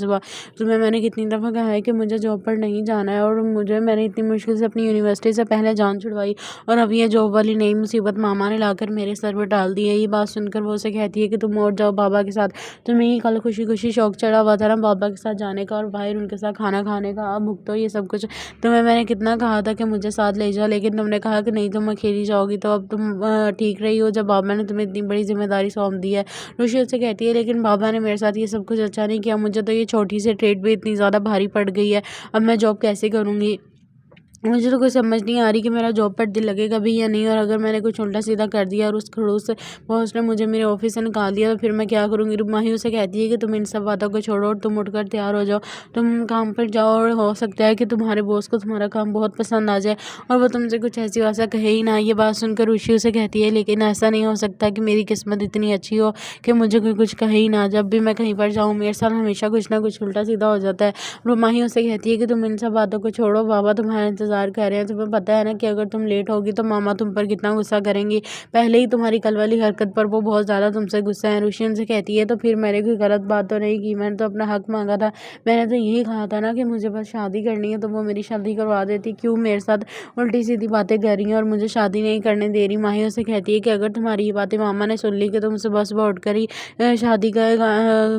सुबह तुम्हें मैंने कितनी दफ़ा कहा है कि मुझे जॉब पर नहीं जाना है, और मैंने इतनी मुश्किल से अपनी यूनिवर्सिटी से पहले जान छुड़वाई, और अब ये जॉब वाली नई मुसीबत मामा ने लाकर मेरे सर पर डाल दी है। ये बात सुनकर वो उसे कहती है कि तुम और जाओ बाबा के साथ, तुम्हें ही कल खुशी खुशी शौक चढ़ा हुआ था ना बाबा के साथ जाने का और बाहर उनके साथ खाना खाने का, अब भुगतो ये सब कुछ। तुम्हें मैंने कितना कहा था कि मुझे साथ ले जाओ, लेकिन तुमने कहा कि नहीं तुम अकेली जाओगी, तो अब तुम ठीक रही हो जब बाबा ने तुम्हें इतनी बड़ी जिम्मेदारी सौंप दी है। ऋषि उससे कहती है लेकिन बाबा ने मेरे साथ ये सब कुछ अच्छा नहीं किया, मुझे तो ये छोटी सी ट्रेड भी इतनी ज़्यादा भारी पड़ गई है, अब मैं जॉब कैसे करूँगी। मुझे तो कुछ समझ नहीं आ रही कि मेरा जॉब पर दिल लगेगा भी या नहीं, और अगर मैंने कुछ उल्टा सीधा कर दिया और उस खड़ूस बॉस ने मुझे मेरे ऑफिस से निकाल दिया, तो फिर मैं क्या करूँगी। माही उसे कहती है कि तुम इन सब बातों को छोड़ो और तुम उठकर तैयार हो जाओ, तुम काम पर जाओ, और हो सकता है कि तुम्हारे बॉस को तुम्हारा काम बहुत पसंद आ जाए और वो तुमसे कुछ ऐसी भाषा कहे ही ना। ये बात सुनकर ऋषि उसे कहती है लेकिन ऐसा नहीं हो सकता कि मेरी किस्मत इतनी अच्छी हो कि मुझे कोई कुछ कहे ही ना। जब भी मैं कहीं पर जाऊँ मेरे साथ हमेशा कुछ ना कुछ उल्टा सीधा हो जाता है। माही उसे कहती है कि तुम इन सब बातों को छोड़ो, बाबा तुम्हारा इंतजार कर रहे हैं, तुम्हें पता है ना कि अगर तुम लेट होगी तो मामा तुम पर कितना गुस्सा करेंगी, पहले ही तुम्हारी कल वाली हरकत पर वो बहुत ज़्यादा तुमसे गुस्सा है। ऋषि उनसे कहती है तो फिर मैंने कोई गलत बात तो नहीं की, मैंने तो अपना हक मांगा था, मैंने तो यही कहा था ना कि मुझे बस शादी करनी है, तो वो मेरी शादी करवा देती, क्यों मेरे साथ उल्टी सीधी बातें कर रही हैं और मुझे शादी नहीं करने दे रही। माही उसे कहती है कि अगर तुम्हारी ये बातें मामा ने सुन ली कि तुम सुबह सुबह उठकर ही शादी का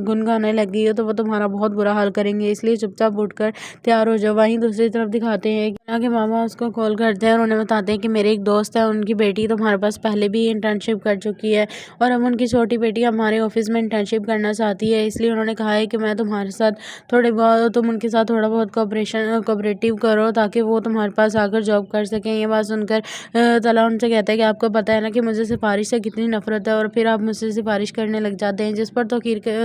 गुन गाने लग गई हो, तो वो तुम्हारा बहुत बुरा हाल करेंगे, इसलिए चुपचाप उठकर तैयार हो जाओ। वहीं दूसरी तरफ दिखाते हैं कि मामा उसको कॉल करते हैं और उन्हें बताते हैं कि मेरे एक दोस्त है, उनकी बेटी तुम्हारे पास पहले भी इंटर्नशिप कर चुकी है और अब उनकी छोटी बेटी हमारे ऑफिस में इंटर्नशिप करना चाहती है, इसलिए उन्होंने कहा है कि मैं तुम्हारे साथ थोड़े बहुत तुम उनके साथ थोड़ा बहुत कोऑपरेटिव करो ताकि वो तुम्हारे पास आकर जॉब कर सकें। ये बात सुनकर तला उनसे कहता है कि आपको पता है ना कि मुझे सिफारिश से कितनी नफरत है, और फिर आप मुझसे सिफारिश करने लग जाते हैं। जिस पर तो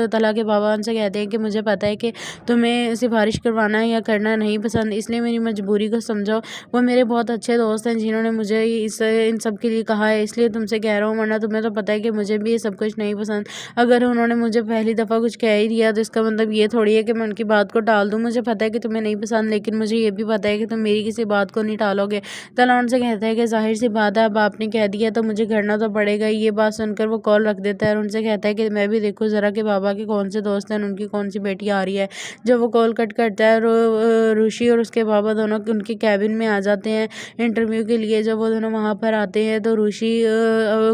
तला के बाबा उनसे कहते हैं कि मुझे पता है कि तुम्हें सिफारिश करवाना या करना नहीं पसंद, इसलिए मेरी मजबूरी को समझो। वो मेरे बहुत अच्छे दोस्त हैं जिन्होंने मुझे इन सब के लिए कहा है, इसलिए तुमसे कह रहा हूँ, वरना तुम्हें तो पता है कि मुझे भी ये सब कुछ नहीं पसंद। अगर उन्होंने मुझे पहली दफ़ा कुछ कह ही दिया तो इसका मतलब ये थोड़ी है कि मैं उनकी बात को टाल दूँ। मुझे पता है कि तुम्हें नहीं पसंद, लेकिन मुझे ये भी पता है कि तुम मेरी किसी बात को नहीं टालोगे। तला उनसे कहता है कि जाहिर सी बात है, अब आपने कह दिया तो मुझे करना तो पड़ेगा। ये बात सुनकर वो कॉल रख देता है और उनसे कहता है कि मैं भी देखूँ ज़रा कि बाबा के कौन से दोस्त हैं, उनकी कौन सी बेटी आ रही है। जब वो कॉल कट करता है और ऋषि और उसके बाबा दोनों उनके कैबिन में आ जाते हैं इंटरव्यू के लिए। जब वो दोनों वहाँ पर आते हैं तो ऋषि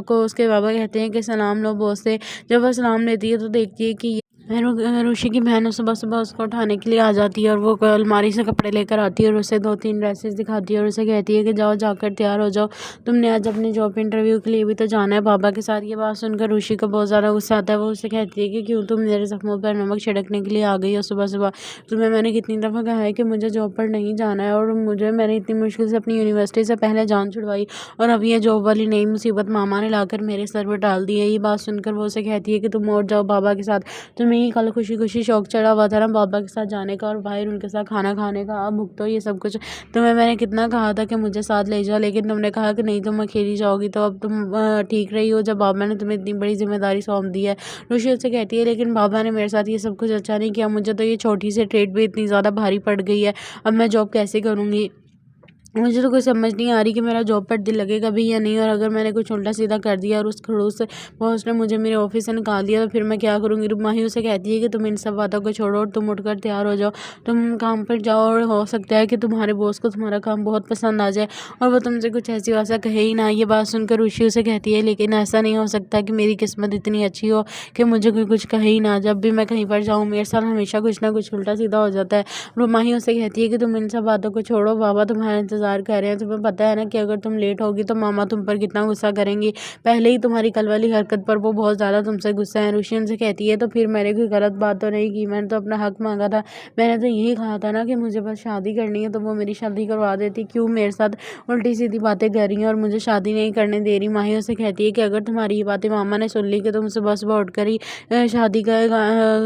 को उसके बाबा कहते हैं कि सलाम लो बॉस से। जब वह सलाम लेती है तो देखती है कि ऋषि की बहन सुबह सुबह उसको उठाने के लिए आ जाती है और वो अलमारी से कपड़े लेकर आती है और उसे 2-3 ड्रेसेस दिखाती है और उसे कहती है कि जाओ जाकर तैयार हो जाओ, तुमने आज अपने जॉब इंटरव्यू के लिए भी तो जाना है बाबा के साथ। ये बात सुनकर ऋषि को बहुत ज़्यादा गुस्सा आता है। वो उसे कहती है कि क्यों तुम मेरे जख्मों पर नमक छिड़कने के लिए आ गई हो सुबह सुबह, तुम्हें मैंने कितनी दफ़ा कहा है कि मुझे जॉब पर नहीं जाना है, और मैंने इतनी मुश्किल से अपनी यूनिवर्सिटी से पहले जान छुड़वाई, और अब ये जॉब वाली नई मुसीबत मामा ने लाकर मेरे सर पर डाल दी है। ये बात सुनकर वो उसे कहती है कि तुम और जाओ बाबा के साथ, तुम्हें ही कल खुशी खुशी शौक चढ़ा हुआ था ना बाबा के साथ जाने का और बाहर उनके साथ खाना खाने का, अब भुगतो ये सब कुछ। तुम्हें मैंने कितना कहा था कि मुझे साथ ले जाओ, लेकिन तुमने कहा कि नहीं तुम अकेली जाओगी, तो अब तुम ठीक रही हो जब बाबा ने तुम्हें इतनी बड़ी जिम्मेदारी सौंप दी है। ऋषि उससे कहती है लेकिन बाबा ने मेरे साथ ये सब कुछ अच्छा नहीं किया, मुझे तो ये छोटी सी ट्रेड भी इतनी ज़्यादा भारी पड़ गई है, अब मैं जॉब कैसे करूँगी। मुझे तो कुछ समझ नहीं आ रही कि मेरा जॉब पर दिल लगेगा भी या नहीं, और अगर मैंने कुछ उल्टा सीधा कर दिया और उस खड़ूस बॉस ने मुझे मेरे ऑफिस से निकाल दिया, तो फिर मैं क्या करूँगी। माही उसे कहती है कि तुम इन सब बातों को छोड़ो और तुम उठकर तैयार हो जाओ, तुम काम पर जाओ, और हो सकता है कि तुम्हारे बॉस को तुम्हारा काम बहुत पसंद आ जाए और वो तुमसे कुछ ऐसी भाषा कहे ही ना। ये बात सुनकर ऋषि उसे कहती है लेकिन ऐसा नहीं हो सकता कि मेरी किस्मत इतनी अच्छी हो कि मुझे कोई कुछ कहे ही ना। जब भी मैं कहीं पर जाऊँ मेरे साथ हमेशा कुछ ना कुछ उल्टा सीधा हो जाता है। माही उसे कहती है कि तुम इन सब बातों को छोड़ो, बाबा तुम्हारा इंतजार कर रहे हैं, तुम्हें पता है ना कि अगर तुम लेट होगी तो मामा तुम पर कितना गुस्सा करेंगी, पहले ही तुम्हारी कल वाली हरकत पर वो बहुत ज़्यादा तुमसे गुस्सा है। ऋषि उनसे कहती है तो फिर मैंने कोई गलत बात तो नहीं की, मैंने तो अपना हक मांगा था, मैंने तो यही कहा था ना कि मुझे बस शादी करनी है, तो वो मेरी शादी करवा देती, क्यों मेरे साथ उल्टी सीधी बातें कर रही हैं और मुझे शादी नहीं करने दे रही। माही उसे कहती है कि अगर तुम्हारी ये बातें मामा ने सुन ली कि तुम सुबह सुबह उठकर ही शादी का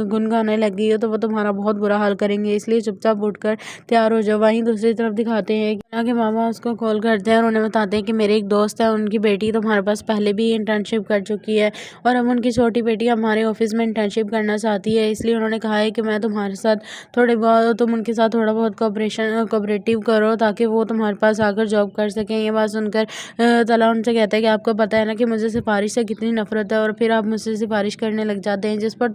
गुन गाने लग गई हो, तो वो तुम्हारा बहुत बुरा हाल करेंगे, इसलिए चुपचाप उठकर तैयार हो जाओ। वहीं दूसरी तरफ दिखाते हैं के मामा उसको कॉल करते हैं और उन्हें बताते हैं कि मेरे एक दोस्त है, उनकी बेटी तुम्हारे पास पहले भी इंटर्नशिप कर चुकी है और अब उनकी छोटी बेटी हमारे ऑफिस में इंटर्नशिप करना चाहती है। इसलिए उन्होंने कहा है कि मैं तुम्हारे साथ थोड़े बहुत तुम उनके साथ थोड़ा बहुत कोऑपरेटिव करो ताकि वो तुम्हारे पास आकर जॉब कर सकें। ये बात सुनकर तला उनसे कहता है कि आपको पता है ना कि मुझे सिफारिश से कितनी नफरत है और फिर आप मुझसे सिफारिश करने लग जाते हैं। जिस पर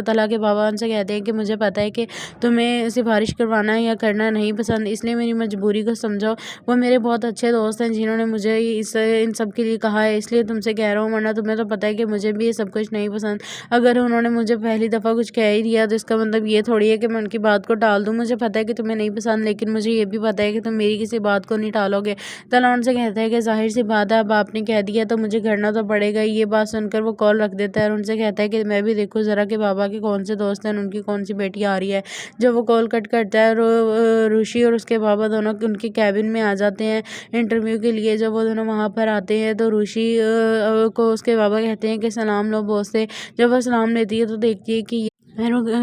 तला के बाबा उनसे कहते हैं कि मुझे पता है कि तुम्हें सिफारिश करवाना या करना नहीं पसंद, इसलिए मेरी मजबूरी को समझो। वो मेरे बहुत अच्छे दोस्त हैं जिन्होंने मुझे इन सब के लिए कहा है, इसलिए तुमसे कह रहा हूँ, वरना तुम्हें तो पता है कि मुझे भी ये सब कुछ नहीं पसंद। अगर उन्होंने मुझे पहली दफ़ा कुछ कह ही दिया तो इसका मतलब ये थोड़ी है कि मैं उनकी बात को टाल दूँ। मुझे पता है कि तुम्हें नहीं पसंद, लेकिन मुझे ये भी पता है कि तुम मेरी किसी बात को नहीं टालोगे। तला उनसे कहता है कि जाहिर सी बात है, अब आपने कह दिया तो मुझे करना तो पड़ेगा। ये बात सुनकर वो कॉल रख देता है और उनसे कहता है कि मैं भी देखूँ ज़रा कि बाबा के कौन से दोस्त हैं, उनकी कौन सी बेटी आ रही है। जब वो कॉल कट करता है ऋषि और उसके बाबा दोनों उनके कैबिन में आ जाते हैं इंटरव्यू के लिए। जब वो दोनों वहाँ पर आते हैं तो ऋषि को उसके बाबा कहते हैं कि सलाम लो बॉस से। जब वह सलाम लेती है तो देखती है कि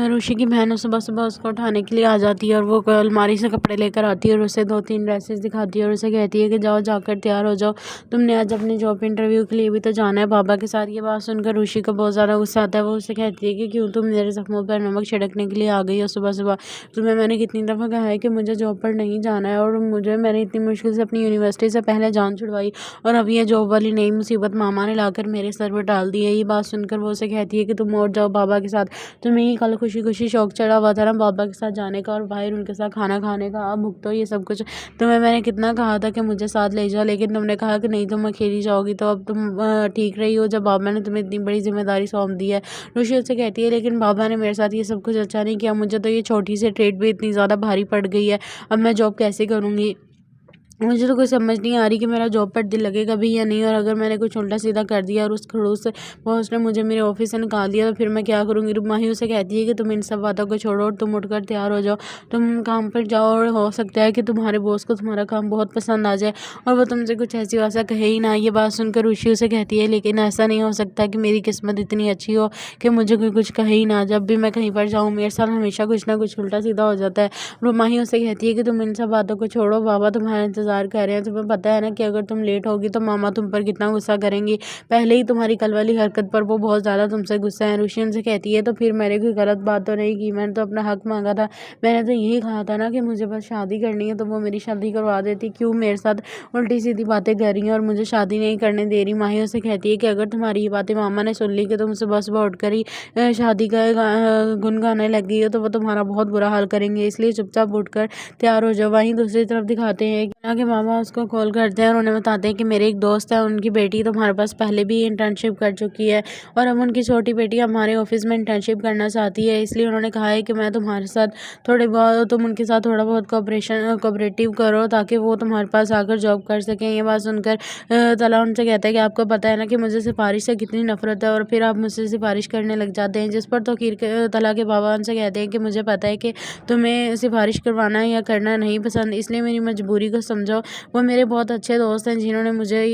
ऋषि की बहन सुबह सुबह उसको उठाने के लिए आ जाती है और वो अलमारी से कपड़े लेकर आती है और उसे 2-3 ड्रेसेस दिखाती है और उसे कहती है कि जाओ जाकर तैयार हो जाओ, तुमने आज अपने जॉब इंटरव्यू के लिए भी तो जाना है बाबा के साथ। ये बात सुनकर ऋषि को बहुत ज़्यादा गुस्सा आता है। वो उसे कहती है कि क्यों तुम मेरे जख्मों पर नमक छिड़कने के लिए आ गई हो सुबह सुबह। तुम्हें मैंने कितनी दफ़ा कहा है कि मुझे जॉब पर नहीं जाना है और मैंने इतनी मुश्किल से अपनी यूनिवर्सिटी से पहले जान छुड़वाई और अब ये जॉब वाली नई मुसीबत मामा ने लाकर मेरे सर पर डाल दी है। ये बात सुनकर वो उसे कहती है कि तुम और जाओ बाबा के साथ, तुम्हें ही कल खुशी खुशी शौक चढ़ा हुआ था ना बाबा के साथ जाने का और बाहर उनके साथ खाना खाने का, अब भुगतो ये सब कुछ। तुम्हें मैंने कितना कहा था कि मुझे साथ ले जाओ, लेकिन तुमने कहा कि नहीं तुम अकेली जाओगी। तो अब तुम ठीक रही हो जब बाबा ने तुम्हें इतनी बड़ी जिम्मेदारी सौंप दी है। ऋषि उससे कहती है लेकिन बाबा ने मेरे साथ ये सब कुछ अच्छा नहीं किया, मुझे तो ये छोटी सी ट्रेड भी इतनी ज़्यादा भारी पड़ गई है, अब मैं जॉब कैसे करूँगी। मुझे तो कोई समझ नहीं आ रही कि मेरा जॉब पर दिल लगेगा भी या नहीं, और अगर मैंने कुछ उल्टा सीधा कर दिया और उस खड़ूस बॉस ने मुझे मेरे ऑफिस से निकाल दिया तो फिर मैं क्या करूँगी। माही उसे कहती है कि तुम इन सब बातों को छोड़ो और तुम उठकर तैयार हो जाओ, तुम काम पर जाओ और हो सकता है कि तुम्हारे बॉस को तुम्हारा काम बहुत पसंद आ जाए और वो तुमसे कुछ ऐसी भाषा कहे ही ना। ये बात सुनकर ऋषि उसे कहती है लेकिन ऐसा नहीं हो सकता कि मेरी किस्मत इतनी अच्छी हो कि मुझे कोई कुछ कहे ही ना। जब भी मैं कहीं पर जाऊँ मेरे साथ हमेशा कुछ ना कुछ उल्टा सीधा हो जाता है। माही उसे कहती है कि तुम इन सब बातों को छोड़ो, बाबा तुम्हारा इंतजार कर रहे हैं। तुम्हें पता है ना कि अगर तुम लेट होगी तो मामा तुम पर कितना गुस्सा करेंगी, पहले ही तुम्हारी कल वाली हरकत पर वो बहुत ज़्यादा तुमसे गुस्सा है। ऋषि उनसे कहती है तो फिर मैंने कोई गलत बात तो नहीं की, मैंने तो अपना हक मांगा था, मैंने तो यही कहा था ना कि मुझे बस शादी करनी है तो वो मेरी शादी करवा देती, क्यों मेरे साथ उल्टी सीधी बातें कर रही हैं और मुझे शादी नहीं करने दे रही। माही उसे कहती है कि अगर तुम्हारी ये बातें मामा ने सुन ली कि तुम सुबह सुबह उठ कर ही शादी का गुन गाने लग गई हो तो वो तुम्हारा बहुत बुरा हाल करेंगे, इसलिए चुपचाप उठकर तैयार हो जाओ। वहीं दूसरी तरफ दिखाते हैं कि मामा उसको कॉल करते हैं और उन्हें बताते हैं कि मेरे एक दोस्त है, उनकी बेटी तुम्हारे पास पहले भी इंटर्नशिप कर चुकी है और अब उनकी छोटी बेटी हमारे ऑफिस में इंटर्नशिप करना चाहती है। इसलिए उन्होंने कहा है कि मैं तुम्हारे साथ तुम उनके साथ थोड़ा बहुत कोऑपरेटिव करो ताकि वो तुम्हारे पास आकर जॉब कर सकें। ये बात सुनकर तला उनसे कहता है कि आपको पता है ना कि मुझे सिफारिश से कितनी नफरत है और फिर आप मुझसे सिफारिश करने लग जाते हैं। जिस पर तला के बाबा उनसे कहते हैं कि मुझे पता है कि तुम्हें सिफारिश करवाना या करना नहीं पसंद, इसलिए मेरी मजबूरी को समझो। वो मेरे बहुत अच्छे दोस्त हैं जिन्होंने मुझे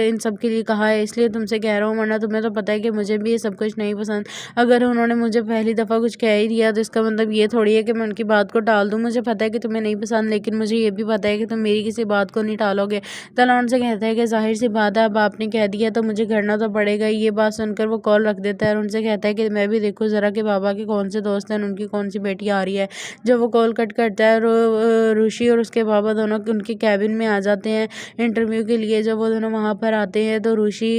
इन सब के लिए कहा है, इसलिए तुमसे कह रहा हूँ, वरना तुम्हें तो पता है कि मुझे भी ये सब कुछ नहीं पसंद। अगर उन्होंने मुझे पहली दफ़ा कुछ कह ही दिया तो इसका मतलब ये थोड़ी है कि मैं उनकी बात को टाल दूँ। मुझे पता है कि तुम्हें नहीं पसंद, लेकिन मुझे ये भी पता है कि तुम मेरी किसी बात को नहीं टालोगे। तला उनसे कहता है कि जाहिर सी बात है, अब आपने कह दिया तो मुझे करना तो पड़ेगा। ये बात सुनकर वो कॉल रख देता है और उनसे कहता है कि मैं भी देखूँ ज़रा कि बाबा के कौन से दोस्त हैं, उनकी कौन सी बेटी आ रही है। जब वो कॉल कट करता है ऋषि और उसके बाबा दोनों उनके कैबिन में आ जाते हैं इंटरव्यू के लिए। जब वो दोनों वहाँ पर आते हैं तो ऋषि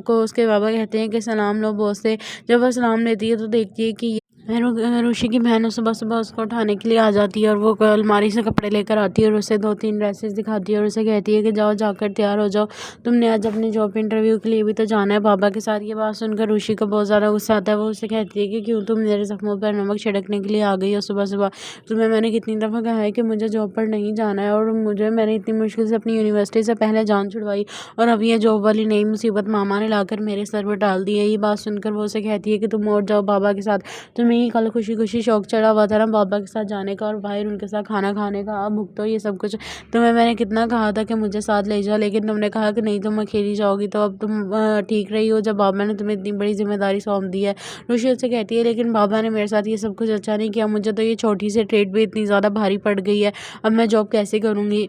को उसके बाबा कहते हैं कि सलाम लो बॉस से। जब वह सलाम लेती है तो देखती है कि ऋषि की बहन सुबह सुबह उसको उठाने के लिए आ जाती है और वो अलमारी से कपड़े लेकर आती है और उसे 2-3 ड्रेसेस दिखाती है और उसे कहती है कि जाओ जाकर तैयार हो जाओ, तुमने आज अपने जॉब इंटरव्यू के लिए भी तो जाना है बाबा के साथ। ये बात सुनकर ऋषि को बहुत ज़्यादा गुस्सा आता है। वो उसे कहती है कि क्यों तुम मेरे जख्मों पर नमक छिड़कने के लिए आ गई हो सुबह सुबह। तुम्हें मैंने कितनी दफ़ा कहा है कि मुझे जॉब पर नहीं जाना है और मैंने इतनी मुश्किल से अपनी यूनिवर्सिटी से पहले जान छुड़वाई और अब ये जॉब वाली नई मुसीबत मामा ने लाकर मेरे सर पर डाल दी है। ये बात सुनकर वो उसे कहती है कि तुम और जाओ बाबा के साथ, तुम्हें ही कल खुशी खुशी शौक चढ़ा हुआ था ना बाबा के साथ जाने का और बाहर उनके साथ खाना खाने का, अब भुगतो ये सब कुछ। तुम्हें मैंने कितना कहा था कि मुझे साथ ले जाओ, लेकिन तुमने कहा कि नहीं तुम अकेली जाओगी। तो अब तुम ठीक रही हो जब बाबा ने तुम्हें इतनी बड़ी जिम्मेदारी सौंप दी है। ऋषि उससे कहती है लेकिन बाबा ने मेरे साथ ये सब कुछ अच्छा नहीं किया, मुझे तो ये छोटी सी ट्रेड भी इतनी ज़्यादा भारी पड़ गई है, अब मैं जॉब कैसे करूँगी।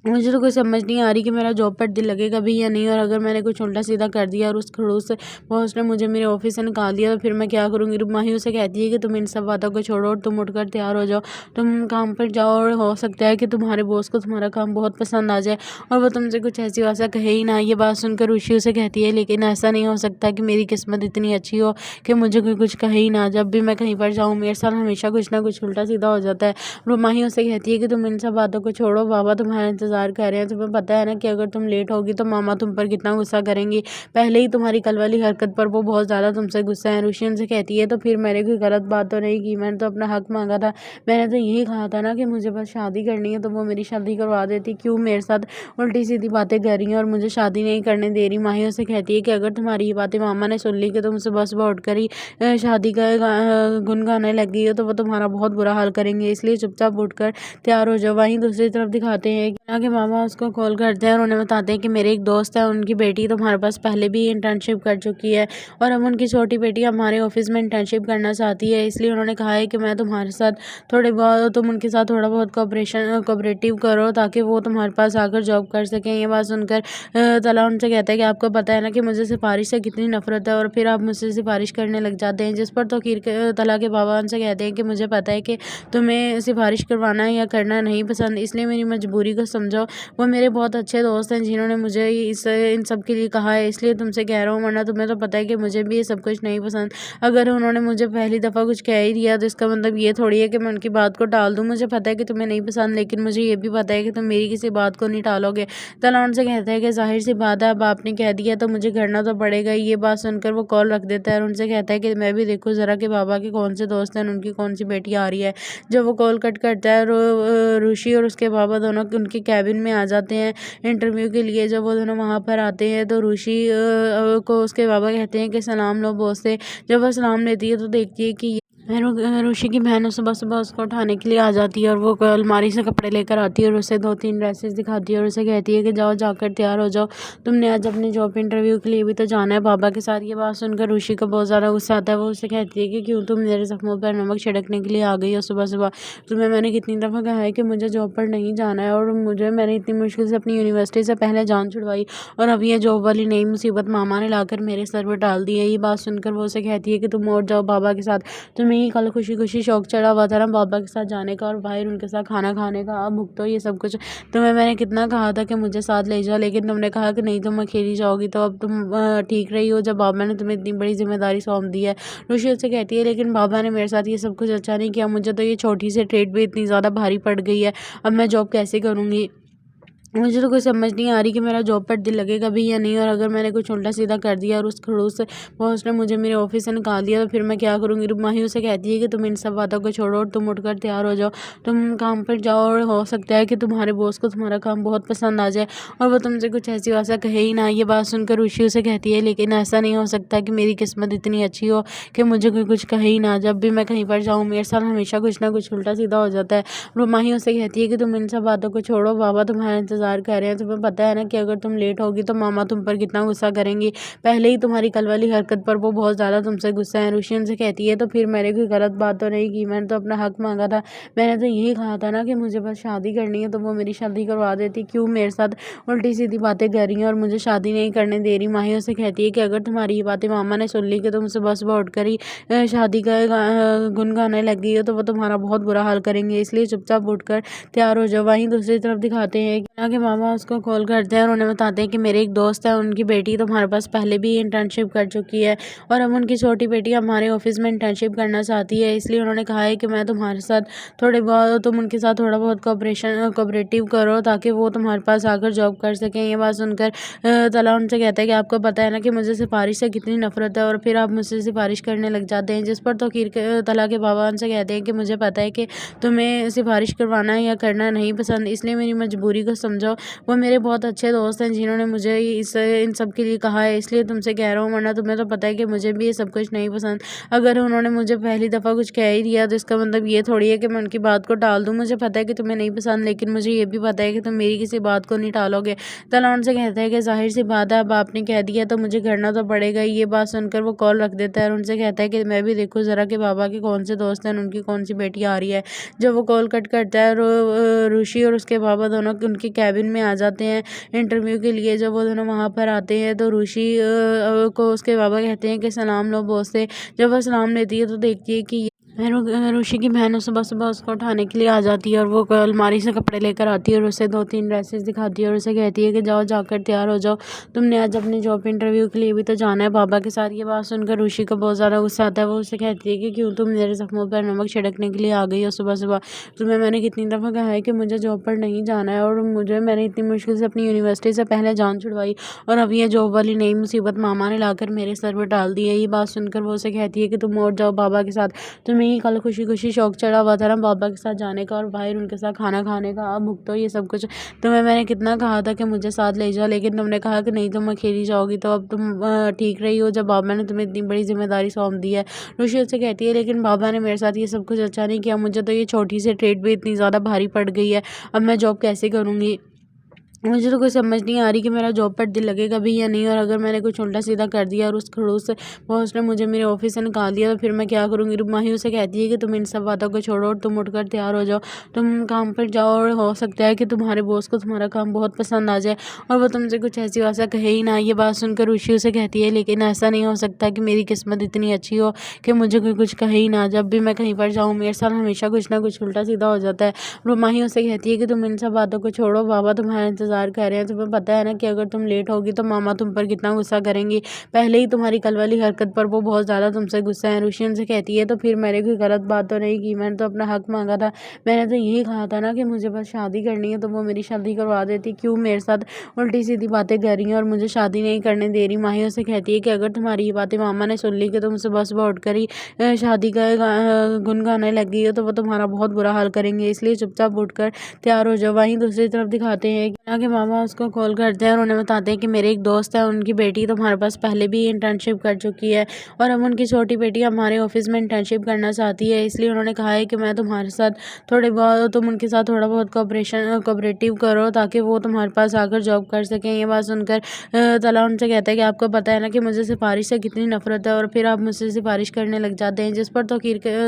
मुझे तो कोई समझ नहीं आ रही कि मेरा जॉब पर दिल लगेगा भी या नहीं, और अगर मैंने कुछ उल्टा सीधा कर दिया और उस खड़ूस बॉस ने मुझे मेरे ऑफिस से निकाल दिया तो फिर मैं क्या करूँगी। माही उसे कहती है कि तुम इन सब बातों को छोड़ो और तुम उठकर तैयार हो जाओ, तुम काम पर जाओ, और हो सकता है कि तुम्हारे बॉस को तुम्हारा काम बहुत पसंद आ जाए और वो तुमसे कुछ ऐसी भाषा कहे ही ना। ये बात सुनकर ऋषि उसे कहती है, लेकिन ऐसा नहीं हो सकता कि मेरी किस्मत इतनी अच्छी हो कि मुझे कोई कुछ कहे ही ना। जब भी मैं कहीं पर जाऊँ मेरे साथ हमेशा कुछ ना कुछ उल्टा सीधा हो जाता है। माही उसे कहती है कि तुम इन सब बातों को छोड़ो, बाबा तुम्हारा इंतजार कर रहे हैं। तुम्हें पता है ना कि अगर तुम लेट होगी तो मामा तुम पर कितना गुस्सा करेंगी। पहले ही तुम्हारी कल वाली हरकत पर वो बहुत ज़्यादा तुमसे गुस्सा है। ऋषि उनसे कहती है, तो फिर मैंने कोई गलत बात तो नहीं की, मैंने तो अपना हक मांगा था। मैंने तो यही कहा था ना कि मुझे बस शादी करनी है, तो वो मेरी शादी करवा देती। क्यों मेरे साथ उल्टी सीधी बातें कर रही हैं और मुझे शादी नहीं करने दे रही। माही उसे कहती है कि अगर तुम्हारी ये बातें मामा ने सुन ली कि तुम सुबह सुबह उठकर ही शादी का गुन गाने लग गई हो तो वो तुम्हारा बहुत बुरा हाल करेंगे, इसलिए चुपचाप उठकर तैयार हो जाओ। वहीं दूसरी तरफ दिखाते हैं कि आगे मामा उसको कॉल करते हैं और उन्हें बताते हैं कि मेरे एक दोस्त है, उनकी बेटी तुम्हारे पास पहले भी इंटर्नशिप कर चुकी है और अब उनकी छोटी बेटी हमारे ऑफिस में इंटर्नशिप करना चाहती है, इसलिए उन्होंने कहा है कि मैं तुम्हारे साथ थोड़े बहुत तुम उनके साथ थोड़ा बहुत कोऑपरेटिव करो ताकि वो तुम्हारे पास आकर जॉब कर सकें। ये बात सुनकर तला उनसे कहता है कि आपको पता है ना कि मुझे सिफारिश से कितनी नफरत है, और फिर आप मुझसे सिफारिश करने लग जाते हैं। जिस पर तो तला के बाबा उनसे कहते हैं कि मुझे पता है कि तुम्हें सिफारिश करवाना या करना नहीं पसंद, इसलिए मेरी मजबूरी को समझो। वो मेरे बहुत अच्छे दोस्त हैं जिन्होंने मुझे इन सब के लिए कहा है, इसलिए तुमसे कह रहा हूँ, वरना तुम्हें तो पता है कि मुझे भी ये सब कुछ नहीं पसंद। अगर उन्होंने मुझे पहली दफ़ा कुछ कह ही दिया तो इसका मतलब ये थोड़ी है कि मैं उनकी बात को टाल दूँ। मुझे पता है कि तुम्हें नहीं पसंद, लेकिन मुझे ये भी पता है कि तुम मेरी किसी बात को नहीं टालोगे। तला उनसे कहता है कि जाहिर सी बात है, अब आपने कह दिया तो मुझे करना तो पड़ेगा। ये बात सुनकर वो कॉल रख देता है और उनसे कहता है कि मैं भी देखूँ ज़रा कि बाबा के कौन से दोस्त हैं, उनकी कौन सी बेटी आ रही है। जब वो कॉल कट करता है ऋषि और उसके बाबा दोनों उनके कैबिन में आ जाते हैं इंटरव्यू के लिए। जब वो दोनों वहाँ पर आते हैं तो ऋषि को उसके बाबा कहते हैं कि सलाम लो बॉस से। जब वह सलाम लेती है तो देखती है कि ऋषि की बहन सुबह सुबह उसको उठाने के लिए आ जाती है और वो अलमारी से कपड़े लेकर आती है और उसे 2-3 ड्रेसेस दिखाती है और उसे कहती है कि जाओ जाकर तैयार हो जाओ, तुमने आज अपने जॉब इंटरव्यू के लिए भी तो जाना है बाबा के साथ। ये बात सुनकर ऋषि को बहुत ज़्यादा गुस्सा आता है। वो उसे कहती है कि क्यों तुम मेरे जख्मों पर नमक छिड़कने के लिए आ गई हो सुबह सुबह। तुम्हें मैंने कितनी दफ़ा कहा है कि मुझे जॉब पर नहीं जाना है, और मैंने इतनी मुश्किल से अपनी यूनिवर्सिटी से पहले जान छुड़वाई और अब ये जॉब वाली नई मुसीबत मामा ने लाकर मेरे सर पर डाल दी है। ये बात सुनकर वो उसे कहती है कि तुम और जाओ बाबा के साथ, तुम्हें ही कल खुशी खुशी शौक चढ़ा हुआ था ना बाबा के साथ जाने का और बाहर उनके साथ खाना खाने का, अब भुगतो ये सब कुछ। तुम्हें मैंने कितना कहा था कि मुझे साथ ले जाओ, लेकिन तुमने कहा कि नहीं तुम अकेली जाओगी, तो अब तुम ठीक रही हो जब बाबा ने तुम्हें इतनी बड़ी जिम्मेदारी सौंप दी है। ऋषि उससे कहती है, लेकिन बाबा ने मेरे साथ ये सब कुछ अच्छा नहीं किया, मुझे तो ये छोटी सी ट्रेड भी इतनी ज़्यादा भारी पड़ गई है, अब मैं जॉब कैसे करूँगी। मुझे तो कोई समझ नहीं आ रही कि मेरा जॉब पर दिल लगेगा भी या नहीं, और अगर मैंने कुछ उल्टा सीधा कर दिया और उस खड़ूस बॉस ने मुझे मेरे ऑफिस से निकाल दिया तो फिर मैं क्या करूँगी। माही उसे कहती है कि तुम इन सब बातों को छोड़ो और तुम उठकर तैयार हो जाओ, तुम काम पर जाओ, और हो सकता है कि तुम्हारे बॉस को तुम्हारा काम बहुत पसंद आ जाए और वो तुमसे कुछ ऐसी भाषा कहे ही ना। ये बात सुनकर ऋषि उसे कहती है, लेकिन ऐसा नहीं हो सकता कि मेरी किस्मत इतनी अच्छी हो कि मुझे कोई कुछ कहे ही ना। जब भी मैं कहीं पर जाऊँ मेरे साथ हमेशा कुछ ना कुछ उल्टा सीधा हो जाता है। माही उसे कहती है कि तुम इन सब बातों को छोड़ो, बाबा तुम्हारा इंतजार कर रहे हैं। तुम्हें पता है ना कि अगर तुम लेट होगी तो मामा तुम पर कितना गुस्सा करेंगी। पहले ही तुम्हारी कल वाली हरकत पर वो बहुत ज़्यादा तुमसे गुस्सा है। ऋषि उनसे कहती है, तो फिर मैंने कोई गलत बात तो नहीं की, मैंने तो अपना हक मांगा था। मैंने तो यही कहा था ना कि मुझे बस शादी करनी है, तो वो मेरी शादी करवा देती। क्यों मेरे साथ उल्टी सीधी बातें कर रही हैं और मुझे शादी नहीं करने दे रही। माही उसे कहती है कि अगर तुम्हारी ये बातें मामा ने सुन ली कि तुम सुबह सुबह उठकर ही शादी का गुन गाने लग गई हो तो वो तुम्हारा बहुत बुरा हाल करेंगे, इसलिए चुपचाप उठकर तैयार हो जाओ। वहीं दूसरी तरफ दिखाते हैं कि आगे मामा उसको कॉल करते हैं और उन्हें बताते हैं कि मेरे एक दोस्त है, उनकी बेटी तुम्हारे पास पहले भी इंटर्नशिप कर चुकी है और अब उनकी छोटी बेटी हमारे ऑफिस में इंटर्नशिप करना चाहती है, इसलिए उन्होंने कहा है कि मैं तुम्हारे साथ तुम उनके साथ थोड़ा बहुत कोऑपरेटिव करो ताकि वो तुम्हारे पास आकर जॉब कर सकें। ये बात सुनकर तला उनसे कहता है कि आपको पता है ना कि मुझे सिफारिश से कितनी नफरत है, और फिर आप मुझसे सिफारिश करने लग जाते हैं। जिस पर तो तला के बाबा उनसे कहते हैं कि मुझे पता है कि तुम्हें सिफारिश करवाना या करना नहीं पसंद, इसलिए मेरी मजबूरी को समझो। वो मेरे बहुत अच्छे दोस्त हैं जिन्होंने मुझे इन सब के लिए कहा है, इसलिए तुमसे कह रहा हूँ, वरना तुम्हें तो पता है कि मुझे भी ये सब कुछ नहीं पसंद। अगर उन्होंने मुझे पहली दफ़ा कुछ कह ही दिया तो इसका मतलब ये थोड़ी है कि मैं उनकी बात को टाल दूँ। मुझे पता है कि तुम्हें नहीं पसंद, लेकिन मुझे ये भी पता है कि तुम मेरी किसी बात को नहीं टालोगे। तला उनसे कहता है कि जाहिर सी बात है, अब आपने कह दिया तो मुझे करना तो पड़ेगा। ये बात सुनकर वो कॉल रख देता है और उनसे कहता है कि मैं भी देखूँ ज़रा कि बाबा के कौन से दोस्त हैं, उनकी कौन सी बेटी आ रही है। जब वो कॉल कट करता है ऋषि और उसके बाबा दोनों उनके कैबिन कैबिन में आ जाते हैं इंटरव्यू के लिए। जब वो दोनों वहाँ पर आते हैं तो ऋषि को उसके बाबा कहते हैं कि सलाम लो बॉस से। जब वह सलाम लेती है तो देखती है कि ऋषि की बहन सुबह सुबह उसको उठाने के लिए आ जाती है और वो अलमारी से कपड़े लेकर आती है और उसे 2-3 ड्रेसेस दिखाती है और उसे कहती है कि जाओ जाकर तैयार हो जाओ, तुमने आज अपने जॉब इंटरव्यू के लिए भी तो जाना है बाबा के साथ। ये बात सुनकर ऋषि को बहुत ज़्यादा गुस्सा आता है। वो उसे कहती है कि क्यों तुम मेरे जख्मों पर नमक छिड़कने के लिए आ गई हो सुबह सुबह। तुम्हें मैंने कितनी दफ़ा कहा है कि मुझे जॉब पर नहीं जाना है और मैंने इतनी मुश्किल से अपनी यूनिवर्सिटी से पहले जान छुड़वाई और अब ये जॉब वाली नई मुसीबत मामा ने लाकर मेरे सर पर डाल दी है। ये बात सुनकर वो उसे कहती है कि तुम और जाओ बाबा के साथ, तुम्हें ही कल खुशी खुशी शौक चढ़ा हुआ था ना बाबा के साथ जाने का और बाहर उनके साथ खाना खाने का, अब भुगतो ये सब कुछ। तुम्हें मैंने कितना कहा था कि मुझे साथ ले जाओ, लेकिन तुमने कहा कि नहीं तुम अकेली जाओगी, तो अब तुम ठीक रही हो जब बाबा ने तुम्हें इतनी बड़ी जिम्मेदारी सौंप दी है। ऋषि उससे कहती है लेकिन बाबा ने मेरे साथ ये सब कुछ अच्छा नहीं किया, मुझे तो ये छोटी सी ट्रेड भी इतनी ज़्यादा भारी पड़ गई है, अब मैं जॉब कैसे करूँगी। मुझे तो कोई समझ नहीं आ रही कि मेरा जॉब पर दिल लगेगा भी या नहीं, और अगर मैंने कुछ उल्टा सीधा कर दिया और उस खड़ूस बॉस ने मुझे मेरे ऑफिस से निकाल दिया तो फिर मैं क्या करूँगी। माही उसे कहती है कि तुम इन सब बातों को छोड़ो और तुम उठकर तैयार हो जाओ, तुम काम पर जाओ और हो सकता है कि तुम्हारे बॉस को तुम्हारा काम बहुत पसंद आ जाए और वो तुमसे कुछ ऐसी भाषा कहे ही ना। ये बात सुनकर ऋषि उसे कहती है लेकिन ऐसा नहीं हो सकता कि मेरी किस्मत इतनी अच्छी हो कि मुझे कोई कुछ कहे ही ना। जब भी मैं कहीं पर जाऊँ मेरे साथ हमेशा कुछ ना कुछ उल्टा सीधा हो जाता है। माही उसे कहती है कि तुम इन सब बातों को छोड़ो, बाबा तुम्हारा इंतजार कर रहे हैं, तुम्हें पता है ना कि अगर तुम लेट होगी तो मामा तुम पर कितना गुस्सा करेंगी, पहले ही तुम्हारी कल वाली हरकत पर वो बहुत ज़्यादा तुमसे गुस्सा है। ऋषि उनसे कहती है तो फिर मैंने कोई गलत बात तो नहीं की, मैंने तो अपना हक मांगा था, मैंने तो यही कहा था ना कि मुझे बस शादी करनी है तो वो मेरी शादी करवा देती, क्यों मेरे साथ उल्टी सीधी बातें कर रही हैं और मुझे शादी नहीं करने दे रही। माही उसे कहती है कि अगर तुम्हारी ये बातें मामा ने सुन ली कि तुम सुबह सुबह उठकर ही शादी का गुन गाने लग गई हो तो वो तुम्हारा बहुत बुरा हाल करेंगे, इसलिए चुपचाप उठकर तैयार हो जाओ। वहीं दूसरी तरफ दिखाते हैं कि मामा उसको कॉल करते हैं और उन्हें बताते हैं कि मेरे एक दोस्त है, उनकी बेटी तुम्हारे पास पहले भी इंटर्नशिप कर चुकी है और अब उनकी छोटी बेटी हमारे ऑफिस में इंटर्नशिप करना चाहती है, इसलिए उन्होंने कहा है कि मैं तुम्हारे साथ तुम उनके साथ थोड़ा बहुत कोऑपरेटिव करो ताकि वो तुम्हारे पास आकर जॉब कर सकें। ये बात सुनकर तला उनसे कहता है कि आपको पता है ना कि मुझे सिफारिश से कितनी नफरत है और फिर आप मुझसे सिफारिश करने लग जाते हैं। जिस पर तो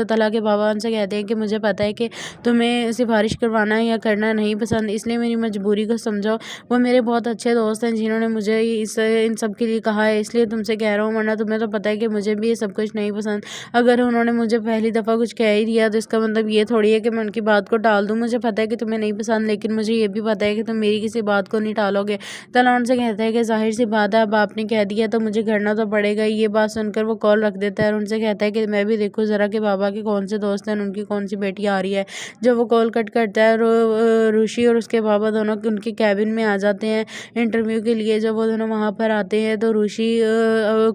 तला के बाबा उनसे कहते हैं कि मुझे पता है कि तुम्हें सिफारिश करवाना या करना नहीं पसंद, इसलिए मेरी मजबूरी को समझो। वो मेरे बहुत अच्छे दोस्त हैं जिन्होंने मुझे इन सब के लिए कहा है, इसलिए तुमसे कह रहा हूँ, वरना तुम्हें तो पता है कि मुझे भी ये सब कुछ नहीं पसंद। अगर उन्होंने मुझे पहली दफ़ा कुछ कह ही दिया तो इसका मतलब ये थोड़ी है कि मैं उनकी बात को टाल दूँ। मुझे पता है कि तुम्हें नहीं पसंद, लेकिन मुझे ये भी पता है कि तुम मेरी किसी बात को नहीं टालोगे। तला उनसे कहता है कि जाहिर सी बात है, अब आपने कह दिया तो मुझे करना तो पड़ेगा। ये बात सुनकर वो कॉल रख देता है और उनसे कहता है कि मैं भी देखूँ ज़रा कि बाबा के कौन से दोस्त हैं, उनकी कौन सी बेटी आ रही है। जब वो कॉल कट करता है और ऋषि और उसके बाबा दोनों उनके कैबिन में आ जाते हैं इंटरव्यू के लिए। जब वो दोनों वहाँ पर आते हैं तो ऋषि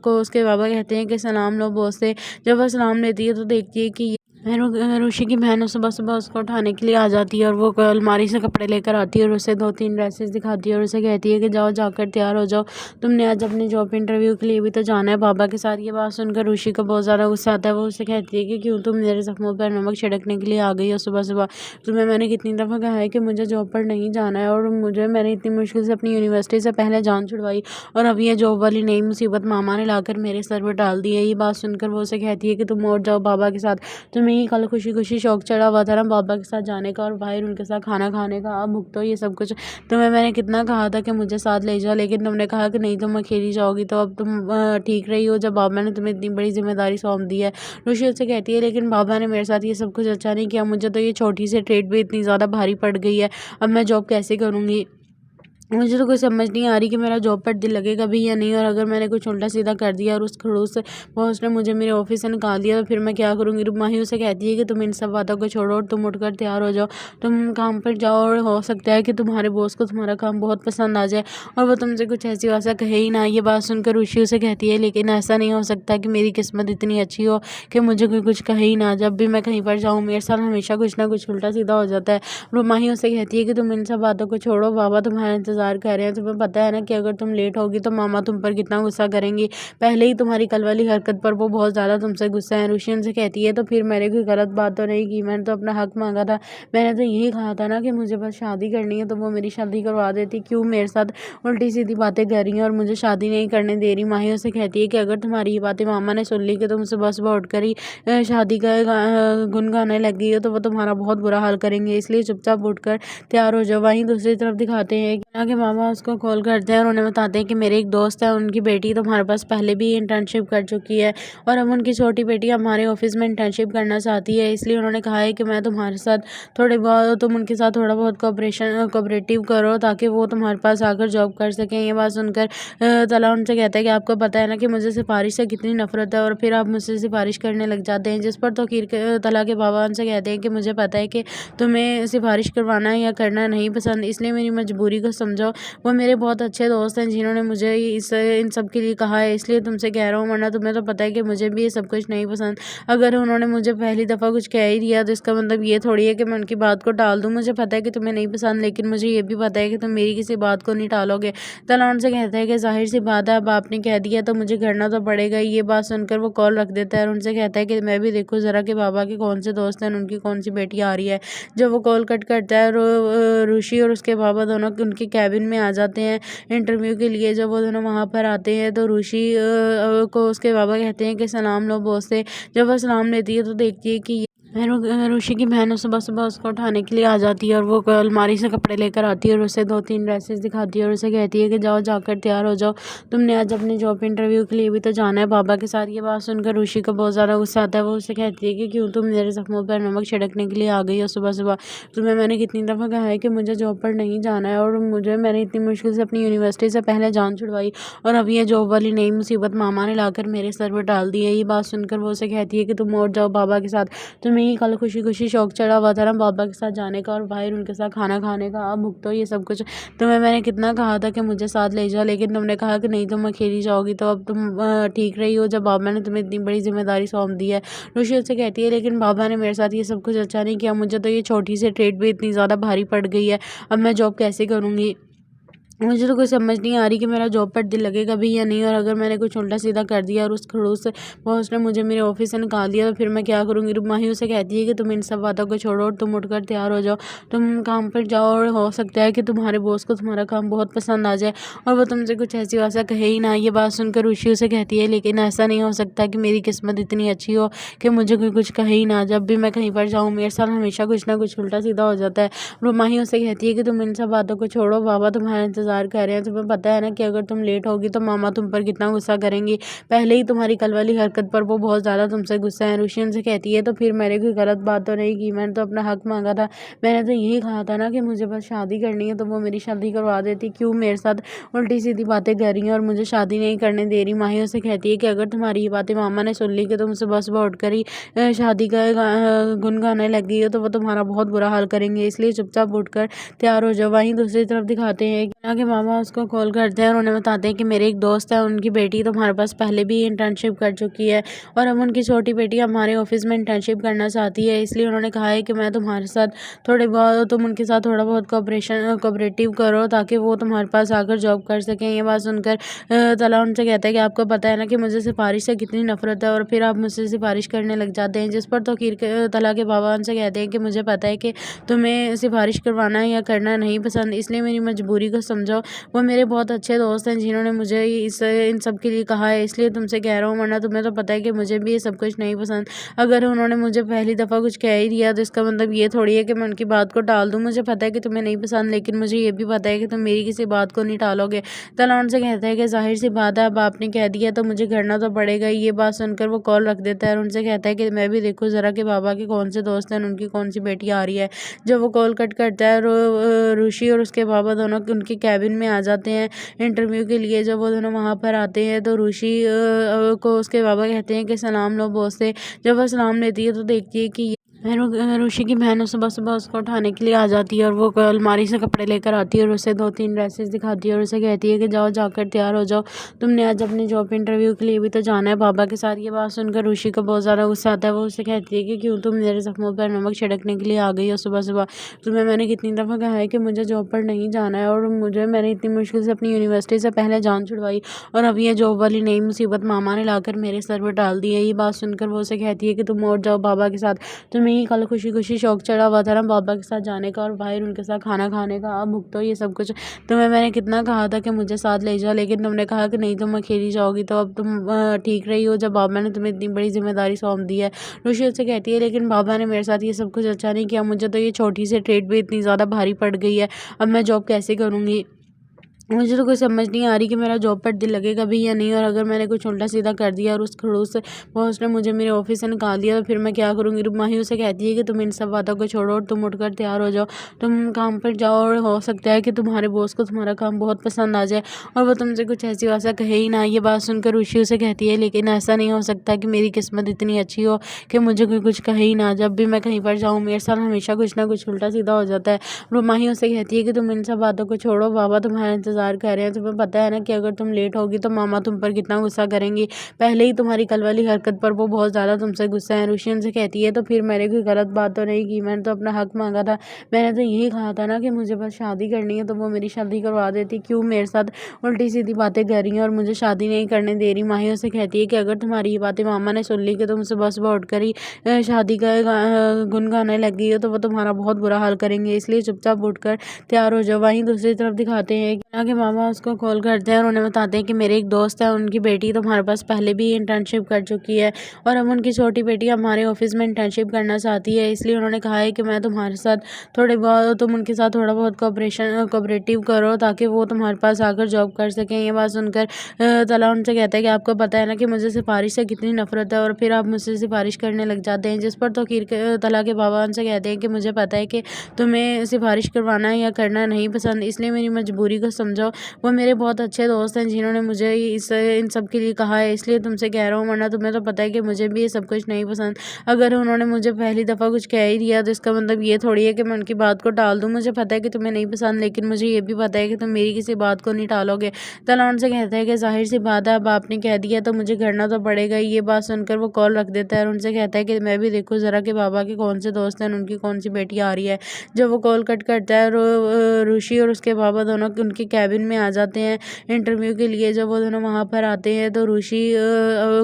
को उसके बाबा कहते हैं कि सलाम लो बॉस से। जब वह सलाम लेती है तो देखती है कि ऋषि की बहन सुबह सुबह उसको उठाने के लिए आ जाती है और वो अलमारी से कपड़े लेकर आती है और उसे 2-3 ड्रेसेस दिखाती है और उसे कहती है कि जाओ जाकर तैयार हो जाओ, तुमने आज अपने जॉब इंटरव्यू के लिए भी तो जाना है बाबा के साथ। ये बात सुनकर ऋषि को बहुत ज़्यादा गुस्सा आता है। वो उसे कहती है कि क्यों तुम मेरे जख्मों पर नमक छिड़कने के लिए आ गई हो सुबह सुबह, तुम्हें मैंने कितनी दफ़ा कहा है कि मुझे जॉब पर नहीं जाना है और मैंने इतनी मुश्किल से अपनी यूनिवर्सिटी से पहले जान छुड़वाई और अब ये जॉब वाली नई मुसीबत मामा ने लाकर मेरे सर पर डाल दी है। ये बात सुनकर वो उसे कहती है कि तुम और जाओ बाबा के साथ, तुम्हें ही कल खुशी खुशी शौक चढ़ा हुआ था ना बाबा के साथ जाने का और बाहर उनके साथ खाना खाने का, अब भुगतो ये सब कुछ। तुम्हें मैंने कितना कहा था कि मुझे साथ ले जाओ, लेकिन तुमने कहा कि नहीं तुम अकेली जाओगी, तो अब तुम ठीक रही हो जब बाबा ने तुम्हें इतनी बड़ी जिम्मेदारी सौंप दी है। ऋषि उससे कहती है लेकिन बाबा ने मेरे साथ ये सब कुछ अच्छा नहीं किया, मुझे तो ये छोटी सी ट्रेड भी इतनी ज़्यादा भारी पड़ गई है, अब मैं जॉब कैसे करूँगी। मुझे तो कोई समझ नहीं आ रही कि मेरा जॉब पर दिल लगेगा भी या नहीं, और अगर मैंने कुछ उल्टा सीधा कर दिया और उस खड़ूस बॉस ने मुझे मेरे ऑफिस से निकाल दिया तो फिर मैं क्या करूँगी। माही उसे कहती है कि तुम इन सब बातों को छोड़ो और तुम उठकर तैयार हो जाओ, तुम काम पर जाओ और हो सकता है कि तुम्हारे बॉस को तुम्हारा काम बहुत पसंद आ जाए और वो तुमसे कुछ ऐसी भाषा कहे ही ना। ये बात सुनकर ऋषि उसे कहती है लेकिन ऐसा नहीं हो सकता कि मेरी किस्मत इतनी अच्छी हो कि मुझे कोई कुछ कहे ही ना। जब भी मैं कहीं पर जाऊँ मेरे साथ हमेशा कुछ ना कुछ उल्टा सीधा हो जाता है। माही उसे कहती है कि तुम इन सब बातों को छोड़ो, बाबा तुम्हारा इंतजार इंतज़ार कर रहे हैं। तुम्हें पता है ना कि अगर तुम लेट होगी तो मामा तुम पर कितना गुस्सा करेंगी। पहले ही तुम्हारी कल वाली हरकत पर वो बहुत ज़्यादा तुमसे गुस्सा है। रुचि उनसे कहती है तो फिर मैंने कोई गलत बात तो नहीं की, मैंने तो अपना हक मांगा था। मैंने तो यही कहा था ना कि मुझे बस शादी करनी है तो वो मेरी शादी करवा देती। क्यों मेरे साथ उल्टी सीधी बातें कर रही हैं और मुझे शादी नहीं करने दे रही। माही उसे कहती है कि अगर तुम्हारी ये बातें मामा ने सुन ली कि तुम सुबह सुबह उठकर ही शादी का गुन गाने लग गई हो तो वो तुम्हारा बहुत बुरा हाल करेंगे, इसलिए चुपचाप उठकर तैयार हो जाओ। वहीं दूसरी तरफ दिखाते हैं कि मामा उसको कॉल करते हैं और उन्हें बताते हैं कि मेरे एक दोस्त है, उनकी बेटी तुम्हारे पास पहले भी इंटर्नशिप कर चुकी है और अब उनकी छोटी बेटी हमारे ऑफिस में इंटर्नशिप करना चाहती है, इसलिए उन्होंने कहा है कि मैं तुम्हारे साथ थोड़े बहुत तुम उनके साथ थोड़ा बहुत कोऑपरेटिव करो ताकि वो तुम्हारे पास आकर जॉब कर सकें। ये बात सुनकर तला उनसे कहता है कि आपको पता है ना कि मुझे सिफारिश से कितनी नफरत है और फिर आप मुझसे सिफारिश करने लग जाते हैं। जिस पर तला के बाबा उनसे कहते हैं कि मुझे पता है कि तुम्हें सिफारिश करवाना या करना नहीं पसंद, इसलिए मेरी मजबूरी को समझो। वो मेरे बहुत अच्छे दोस्त हैं जिन्होंने मुझे इन सब के लिए कहा है, इसलिए तुमसे कह रहा हूँ, वरना तुम्हें तो पता है कि मुझे भी ये सब कुछ नहीं पसंद। अगर उन्होंने मुझे पहली दफ़ा कुछ कह ही दिया तो इसका मतलब ये थोड़ी है कि मैं उनकी बात को टाल दूँ। मुझे पता है कि तुम्हें नहीं पसंद, लेकिन मुझे ये भी पता है कि तुम मेरी किसी बात को नहीं टालोगे। तला उनसे कहता है कि जाहिर सी बात है, अब आपने कह दिया तो मुझे करना तो पड़ेगा। ये बात सुनकर वो कॉल रख देता है और उनसे कहता है कि मैं भी देखूँ ज़रा कि बाबा के कौन से दोस्त हैं, उनकी कौन सी बेटी आ रही है। जब वो कॉल कट करता है ऋषि और उसके बाबा दोनों उनके कैबिन में आ जाते हैं इंटरव्यू के लिए। जब वो दोनों वहाँ पर आते हैं तो ऋषि को उसके बाबा कहते हैं कि सलाम लो बॉस से। जब वह सलाम लेती है तो देखती है कि ऋषि की बहन सुबह सुबह उसको उठाने के लिए आ जाती है और वो अलमारी से कपड़े लेकर आती है और उसे 2-3 ड्रेसेस दिखाती है और उसे कहती है कि जाओ जाकर तैयार हो जाओ, तुमने आज अपने जॉब इंटरव्यू के लिए भी तो जाना है बाबा के साथ। ये बात सुनकर ऋषि को बहुत ज़्यादा गुस्सा आता है। वो उसे कहती है कि क्यों तुम मेरे जख्मों पर नमक छिड़कने के लिए आ गई हो सुबह सुबह। तुम्हें मैंने कितनी दफ़ा कहा है कि मुझे जॉब पर नहीं जाना है और मैंने इतनी मुश्किल से अपनी यूनिवर्सिटी से पहले जान छुड़वाई और अब ये जॉब वाली नई मुसीबत मामा ने लाकर मेरे सर पर डाल दी है। ये बात सुनकर वो उसे कहती है कि तुम और जाओ बाबा के साथ, तुम्हें ही कल खुशी खुशी शौक चढ़ा हुआ था ना बाबा के साथ जाने का और बाहर उनके साथ खाना खाने का, अब भुगतो ये सब कुछ। तुम्हें मैंने कितना कहा था कि मुझे साथ ले जाओ, लेकिन तुमने कहा कि नहीं तुम अकेली जाओगी, तो अब तुम ठीक रही हो जब बाबा ने तुम्हें इतनी बड़ी जिम्मेदारी सौंप दी है। ऋषि उससे कहती है लेकिन बाबा ने मेरे साथ ये सब कुछ अच्छा नहीं किया, मुझे तो ये छोटी सी ट्रेड भी इतनी ज़्यादा भारी पड़ गई है, अब मैं जॉब कैसे करूँगी। मुझे तो कुछ समझ नहीं आ रही कि मेरा जॉब पर दिल लगेगा भी या नहीं, और अगर मैंने कुछ उल्टा सीधा कर दिया और उस खड़ूस बॉस ने मुझे मेरे ऑफिस से निकाल दिया तो फिर मैं क्या करूँगी। माही उसे कहती है कि तुम इन सब बातों को छोड़ो और तुम उठकर तैयार हो जाओ, तुम काम पर जाओ और हो सकता है कि तुम्हारे बॉस को तुम्हारा काम बहुत पसंद आ जाए और वो तुमसे कुछ ऐसी भाषा कहे ही ना। ये बात सुनकर ऋषि उसे कहती है लेकिन ऐसा नहीं हो सकता कि मेरी किस्मत इतनी अच्छी हो कि मुझे कोई कुछ कहे ही ना। जब भी मैं कहीं पर जाऊँ मेरे साथ हमेशा कुछ ना कुछ उल्टा सीधा हो जाता है। माही उसे कहती है कि तुम इन सब बातों को छोड़ो, बाबा तुम्हारा इंतजार कर रहे हैं। तुम्हें पता है ना कि अगर तुम लेट होगी तो मामा तुम पर कितना गुस्सा करेंगी। पहले ही तुम्हारी कल वाली हरकत पर वो बहुत ज़्यादा तुमसे गुस्सा है। रुचि उनसे कहती है तो फिर मैंने कोई गलत बात तो नहीं की, मैंने तो अपना हक मांगा था। मैंने तो यही कहा था ना कि मुझे बस शादी करनी है तो वो मेरी शादी करवा देती। क्यों मेरे साथ उल्टी सीधी बातें कर रही हैं और मुझे शादी नहीं करने दे रही। माही उसे कहती है कि अगर तुम्हारी ये बातें मामा ने सुन ली कि तुम सुबह सुबह उठकर ही शादी का गुन गाने लग गई हो तो वो तुम्हारा बहुत बुरा हाल करेंगे, इसलिए चुपचाप उठकर तैयार हो जाओ। वहीं दूसरी तरफ दिखाते हैं कि मामा उसको कॉल करते हैं और उन्हें बताते हैं कि मेरे एक दोस्त है, उनकी बेटी तुम्हारे पास पहले भी इंटर्नशिप कर चुकी है और अब उनकी छोटी बेटी हमारे ऑफिस में इंटर्नशिप करना चाहती है, इसलिए उन्होंने कहा है कि मैं तुम्हारे साथ तुम उनके साथ थोड़ा बहुत कोऑपरेटिव करो ताकि वो तुम्हारे पास आकर जॉब कर सकें। ये बात सुनकर तला उनसे कहता है कि आपको पता है ना कि मुझे सिफारिश से कितनी नफरत है और फिर आप मुझसे सिफारिश करने लग जाते हैं। जिस पर तला के बाबा उनसे कहते हैं कि मुझे पता है कि तुम्हें सिफारिश करवाना या करना नहीं पसंद, इसलिए मेरी मजबूरी को समझो। वो मेरे बहुत अच्छे दोस्त हैं जिन्होंने मुझे इन सब के लिए कहा है, इसलिए तुमसे कह रहा हूँ, वरना तुम्हें तो पता है कि मुझे भी ये सब कुछ नहीं पसंद। अगर उन्होंने मुझे पहली दफ़ा कुछ कह ही दिया तो इसका मतलब ये थोड़ी है कि मैं उनकी बात को टाल दूँ। मुझे पता है कि तुम्हें नहीं पसंद, लेकिन मुझे ये भी पता है कि तुम मेरी किसी बात को नहीं टालोगे। तला उनसे कहता है कि जाहिर सी बात है, अब आपने कह दिया तो मुझे करना तो पड़ेगा। ये बात सुनकर वो कॉल रख देता है और उनसे कहता है कि मैं भी देखूँ ज़रा कि बाबा के कौन से दोस्त हैं, उनकी कौन सी बेटी आ रही है। जब वो कॉल कट करता है ऋषि और उसके बाबा दोनों उनके कैबिन में आ जाते हैं इंटरव्यू के लिए। जब वो दोनों वहाँ पर आते हैं तो ऋषि को उसके बाबा कहते हैं कि सलाम लो बॉस से। जब वह सलाम लेती है तो देखती है कि ऋषि की बहन सुबह-सुबह उसको उठाने के लिए आ जाती है और वो अलमारी से कपड़े लेकर आती है और उसे 2-3 ड्रेसेस दिखाती है और उसे कहती है कि जाओ जाकर तैयार हो जाओ, तुमने आज अपने जॉब इंटरव्यू के लिए भी तो जाना है पापा के साथ। ये बात सुनकर ऋषि को बहुत ज़्यादा गुस्सा आता है। वो उसे कहती है कि क्यों तुम मेरे ज़ख्मों पर नमक छिड़कने के लिए आ गई हो सुबह-सुबह। तुम्हें मैंने कितनी दफ़ा कहा है कि मुझे जॉब पर नहीं जाना है और मैंने इतनी मुश्किल से अपनी यूनिवर्सिटी से पहले जान छुड़वाई और अब ये जॉब वाली नई मुसीबत मामा ने लाकर मेरे सर पर डाल दी है। ये बात सुनकर वो उसे कहती है कि तुम और जाओ बाबा के साथ, तुम्हें ही कल खुशी-खुशी शौक चढ़ा हुआ था ना बाबा के साथ जाने का और बाहर उनके साथ खाना खाने का, अब भुगतो ये सब कुछ। तुम्हें मैंने कितना कहा था कि मुझे साथ ले जाओ, लेकिन तुमने कहा कि नहीं तुम अकेली जाओगी, तो अब तुम ठीक रही हो जब बाबा ने तुम्हें इतनी बड़ी ज़िम्मेदारी सौंप दी है। ऋषि उससे कहती है लेकिन बाबा ने मेरे साथ ये सब कुछ अच्छा नहीं किया, मुझे तो ये छोटी सी ट्रेड भी इतनी ज़्यादा भारी पड़ गई है, अब मैं जॉब कैसे करूँगी? मुझे तो कोई समझ नहीं आ रही कि मेरा जॉब पर दिल लगेगा भी या नहीं, और अगर मैंने कुछ उल्टा सीधा कर दिया और उस खड़ूस बॉस ने मुझे मेरे ऑफिस से निकाल दिया तो फिर मैं क्या करूँगी। माही उसे कहती है कि तुम इन सब बातों को छोड़ो और तुम उठकर तैयार हो जाओ, तुम काम पर जाओ और हो सकता है कि तुम्हारे बॉस को तुम्हारा काम बहुत पसंद आ जाए और वो तुमसे कुछ ऐसी वैसा कहे ही ना। ये बात सुनकर ऋषि उसे कहती है लेकिन ऐसा नहीं हो सकता कि मेरी किस्मत इतनी अच्छी हो कि मुझे कोई कुछ कहे ही ना। जब भी मैं कहीं पर जाऊँ मेरे साथ हमेशा कुछ ना कुछ उल्टा सीधा हो जाता है। माही उसे कहती है कि तुम इन सब बातों को छोड़ो, बाबा तुम्हारा इंतजार कर रहे हैं, तुम्हें पता है ना कि अगर तुम लेट होगी तो मामा तुम पर कितना गुस्सा करेंगी, पहले ही तुम्हारी कल वाली हरकत पर वो बहुत ज़्यादा तुमसे गुस्सा है। ऋषि उनसे कहती है तो फिर मैंने कोई गलत बात तो नहीं की, मैंने तो अपना हक मांगा था, मैंने तो यही कहा था ना कि मुझे बस शादी करनी है तो वो मेरी शादी करवा देती, क्यों मेरे साथ उल्टी सीधी बातें कर रही हैं और मुझे शादी नहीं करने दे रही। माही उसे कहती है कि अगर तुम्हारी ये बातें मामा ने सुन ली कि तुम सुबह सुबह उठकर ही शादी का गुन गाने लग गई हो तो वो तुम्हारा बहुत बुरा हाल करेंगे, इसलिए चुपचाप उठकर तैयार हो जाओ। वहीं दूसरी तरफ दिखाते हैं कि आगे मामा उसको कॉल करते हैं और उन्हें बताते हैं कि मेरे एक दोस्त है, उनकी बेटी तुम्हारे पास पहले भी इंटर्नशिप कर चुकी है और अब उनकी छोटी बेटी हमारे ऑफिस में इंटर्नशिप करना चाहती है, इसलिए उन्होंने कहा है कि मैं तुम्हारे साथ थोड़े बहुत तुम उनके साथ थोड़ा बहुत कोऑपरेटिव करो ताकि वो तुम्हारे पास आकर जॉब कर सकें। ये बात सुनकर तला उनसे कहता है कि आपको पता है ना कि मुझे सिफारिश से कितनी नफरत है और फिर आप मुझसे सिफारिश करने लग जाते हैं, जिस पर तो तला के बाबा उनसे कहते हैं कि मुझे पता है कि तुम्हें सिफारिश करवाना या करना नहीं पसंद, इसलिए मेरी मजबूरी को समझो। वो मेरे बहुत अच्छे दोस्त हैं जिन्होंने मुझे इन सब के लिए कहा है, इसलिए तुमसे कह रहा हूँ, वरना तुम्हें तो पता है कि मुझे भी ये सब कुछ नहीं पसंद। अगर उन्होंने मुझे पहली दफ़ा कुछ कह ही दिया तो इसका मतलब ये थोड़ी है कि मैं उनकी बात को टाल दूँ। मुझे पता है कि तुम्हें नहीं पसंद, लेकिन मुझे ये भी पता है कि तुम मेरी किसी बात को नहीं टालोगे। तलान से कहता है कि जाहिर सी बात है, अब आपने कह दिया तो मुझे करना तो पड़ेगा। ये बात सुनकर वो कॉल रख देता है और उनसे कहता है कि मैं भी देखूँ ज़रा कि बाबा के कौन से दोस्त हैं, उनकी कौन सी बेटी आ रही है। जब वो कॉल कट करता है और ऋषि और उसके बाबा दोनों उनके कैबिन में आ जाते हैं इंटरव्यू के लिए। जब वो दोनों वहाँ पर आते हैं तो ऋषि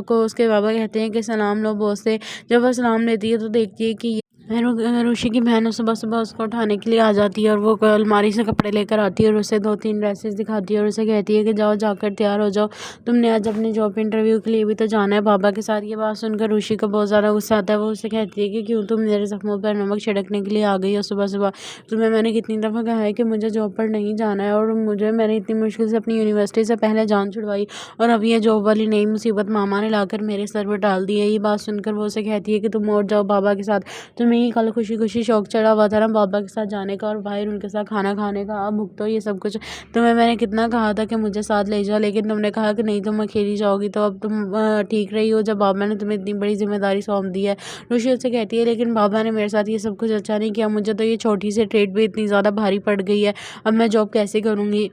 को उसके बाबा कहते हैं कि सलाम लो बॉस से। जब वह सलाम लेती है तो देखती है कि ऋषि की बहन सुबह-सुबह उसको उठाने के लिए आ जाती है और वो अलमारी से कपड़े लेकर आती है और उसे 2-3 ड्रेसेस दिखाती है और उसे कहती है कि जाओ जाकर तैयार हो जाओ, तुमने आज अपने जॉब इंटरव्यू के लिए भी तो जाना है पापा के साथ। ये बात सुनकर ऋषि को बहुत ज़्यादा गुस्सा आता है। वो उसे कहती है कि क्यों तुम मेरे ज़ख्मों पर नमक छिड़कने के लिए आ गई हो सुबह-सुबह। तुम्हें मैंने कितनी दफ़ा कहा है कि मुझे जॉब पर नहीं जाना है और मैंने इतनी मुश्किल से अपनी यूनिवर्सिटी से पहले जान छुड़वाई और अब ये जॉब वाली नई मुसीबत मामा ने लाकर मेरे सर पर डाल दी है। ये बात सुनकर वो उसे कहती है कि तुम और जाओ बाबा के साथ, तुम्हें ही कल खुशी-खुशी शौक चढ़ा हुआ था ना बाबा के साथ जाने का और बाहर उनके साथ खाना खाने का, अब भुगतो ये सब कुछ। तुम्हें मैंने कितना कहा था कि मुझे साथ ले जाओ, लेकिन तुमने कहा कि नहीं तुम अकेली जाओगी, तो अब तुम ठीक रही हो जब बाबा ने तुम्हें इतनी बड़ी ज़िम्मेदारी सौंप दी है। ऋषि उससे कहती है लेकिन बाबा ने मेरे साथ ये सब कुछ अच्छा नहीं किया, मुझे तो ये छोटी सी ट्रेड भी इतनी ज़्यादा भारी पड़ गई है, अब मैं जॉब कैसे करूँगी।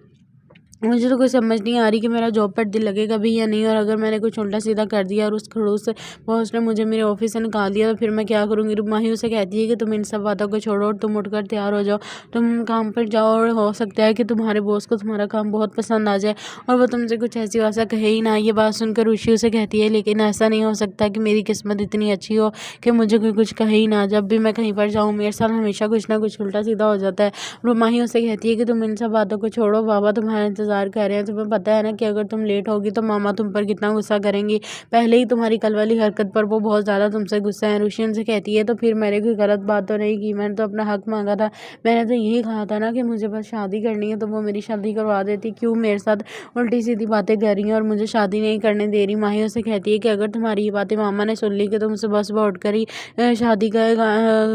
मुझे तो कोई समझ नहीं आ रही कि मेरा जॉब पर दिल लगेगा भी या नहीं, और अगर मैंने कुछ उल्टा सीधा कर दिया और उस खड़ूस बॉस ने मुझे मेरे ऑफिस से निकाल दिया तो फिर मैं क्या करूँगी। माही उसे कहती है कि तुम इन सब बातों को छोड़ो और तुम उठकर तैयार हो जाओ, तुम काम पर जाओ और हो सकता है कि तुम्हारे बॉस को तुम्हारा काम बहुत पसंद आ जाए और वो तुमसे कुछ ऐसी वैसा कहे ही ना। ये बात सुनकर ऋषि उसे कहती है लेकिन ऐसा नहीं हो सकता कि मेरी किस्मत इतनी अच्छी हो कि मुझे कोई कुछ कहे ही ना। जब भी मैं कहीं पर जाऊँ मेरे साथ हमेशा कुछ ना कुछ उल्टा सीधा हो जाता है। माही उसे कहती है कि तुम इन सब बातों को छोड़ो, बाबा तुम्हारा इंतजार कर रहे हैं, तुम्हें पता है ना कि अगर तुम लेट होगी तो मामा तुम पर कितना गुस्सा करेंगी, पहले ही तुम्हारी कल वाली हरकत पर वो बहुत ज़्यादा तुमसे गुस्सा है। ऋषि उनसे कहती है तो फिर मैंने कोई गलत बात तो नहीं की, मैंने तो अपना हक मांगा था, मैंने तो यही कहा था ना कि मुझे बस शादी करनी है तो वो मेरी शादी करवा देती, क्यों मेरे साथ उल्टी सीधी बातें कर रही हैं और मुझे शादी नहीं करने दे रही। माही उसे कहती है कि अगर तुम्हारी ये बातें मामा ने सुन ली कि तुम सुबह सुबह उठकर ही शादी का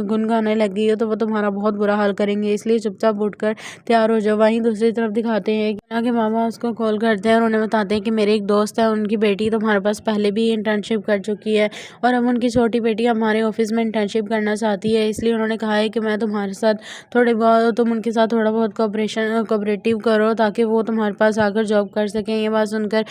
गुन गाने लग गई हो तो वो तुम्हारा बहुत बुरा हाल करेंगे, इसलिए चुपचाप उठकर तैयार हो जाओ। वहीं दूसरी तरफ दिखाते हैं कि के मामा उसको कॉल करते हैं और उन्हें बताते हैं कि मेरे एक दोस्त है, उनकी बेटी तुम्हारे पास पहले भी इंटर्नशिप कर चुकी है और अब उनकी छोटी बेटी हमारे ऑफिस में इंटर्नशिप करना चाहती है, इसलिए उन्होंने कहा है कि मैं तुम्हारे साथ तुम उनके साथ थोड़ा बहुत कोऑपरेटिव करो ताकि वो तुम्हारे पास आकर जॉब कर सकें। ये बात सुनकर